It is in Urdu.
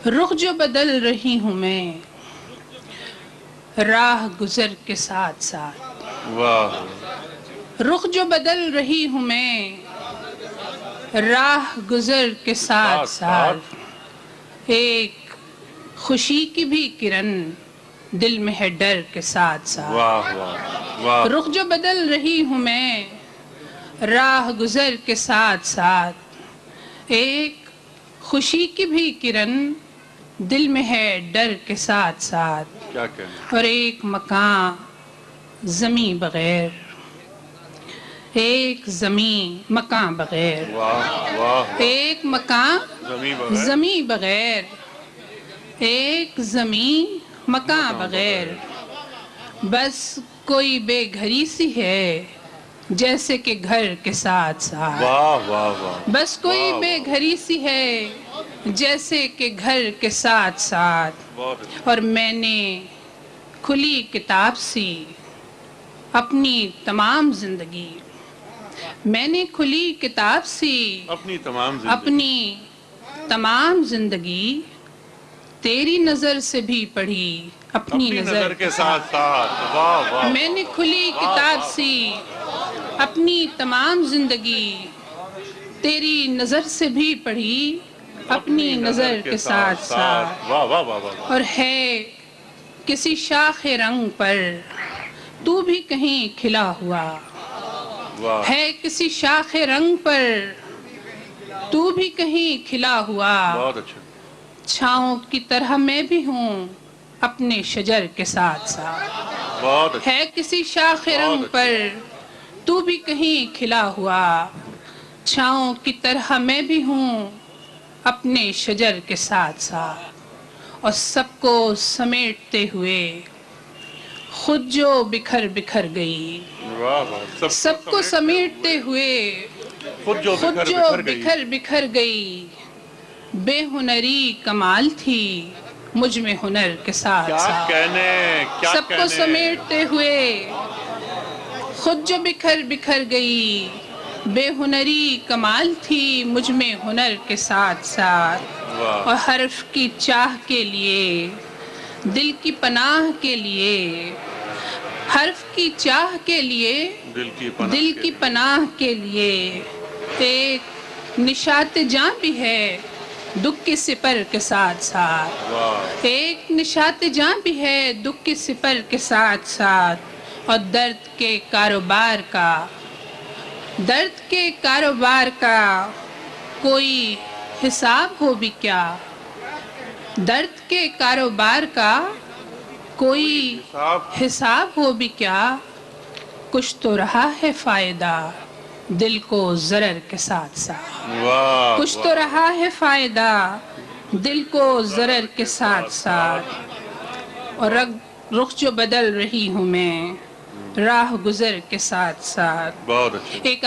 رخ جو بدل رہی ہوں میں راہ گزر کے ساتھ ساتھ. واہ. رخ جو بدل رہی ہوں میں راہ گزر کے ساتھ ساتھ. ایک خوشی کی بھی کرن دل میں ہے ڈر کے ساتھ ساتھ. واہ واہ واہ. رخ جو بدل رہی ہوں میں راہ گزر کے ساتھ ساتھ. ایک خوشی کی بھی کرن دل میں ہے ڈر کے ساتھ ساتھ. کیا کہنا. اور ایک مکان زمیں بغیر. ایک زمیں مکان بغیر. واہ واہ. ایک مکان زمیں بغیر. زمیں بغیر. ایک زمیں مکان بغیر. بس کوئی بے گھری سی ہے جیسے کہ گھر کے ساتھ ساتھ. واہ واہ واہ. بس کوئی بے گھری سی ہے جیسے کہ گھر کے ساتھ ساتھ. بہت اچھا. اور میں نے کھلی کتاب سی اپنی تمام زندگی. میں نے کھلی کتاب سی اپنی تمام زندگی. اپنی تمام زندگی تیری نظر سے بھی پڑھی اپنی نظر کے ساتھ ساتھ. واہ واہ. میں نے کھلی کتاب سی اپنی تمام زندگی تیری نظر سے بھی پڑھی اپنی نظر کے ساتھ ساتھ. واہ واہ واہ واہ. اور ہے کسی شاخ رنگ پر تو بھی کہیں کھلا ہوا. واہ. ہے کسی شاخ رنگ پر تو بھی کہیں کھلا ہوا. بہت اچھا. چھاؤں کی طرح میں بھی ہوں اپنے شجر کے ساتھ ساتھ. بہت اچھا. ہے کسی شاخ رنگ پر تو بھی کہیں کھلا ہوا. چھاؤں کی طرح میں بھی ہوں اپنے شجر کے ساتھ ساتھ. اور سب کو سمیٹتے ہوئے خود جو بکھر بکھر گئی. واہ واہ. سب کو سمیٹتے ہوئے خود جو بکھر بکھر گئی. بے ہنری کمال تھی مجھ میں ہنر کے ساتھ کیا ساتھ. کہنے. کیا سب کو سمیٹتے ہوئے خود جو بکھر بکھر گئی. بے ہنری کمال تھی مجھ میں ہنر کے ساتھ ساتھ. اور حرف کی چاہ کے لیے دل کی پناہ کے لیے. حرف کی چاہ کے لیے دل کی پناہ کے لیے. ایک نشاط جاں بھی ہے دکھ کی سپر کے ساتھ ساتھ. ایک نشاط جاں بھی ہے دکھ کی سپر کے ساتھ ساتھ. اور درد کے کاروبار کا کوئی حساب ہو بھی کیا. درد کے کاروبار کا کوئی حساب ہو بھی کیا. کچھ تو رہا ہے فائدہ دل کو ضرر کے ساتھ ساتھ. کچھ تو رہا ہے فائدہ دل کو ضرر کے ساتھ ساتھ. اور رخ جو بدل رہی ہوں میں راہ گزر کے ساتھ ساتھ. بہت اچھا. ایک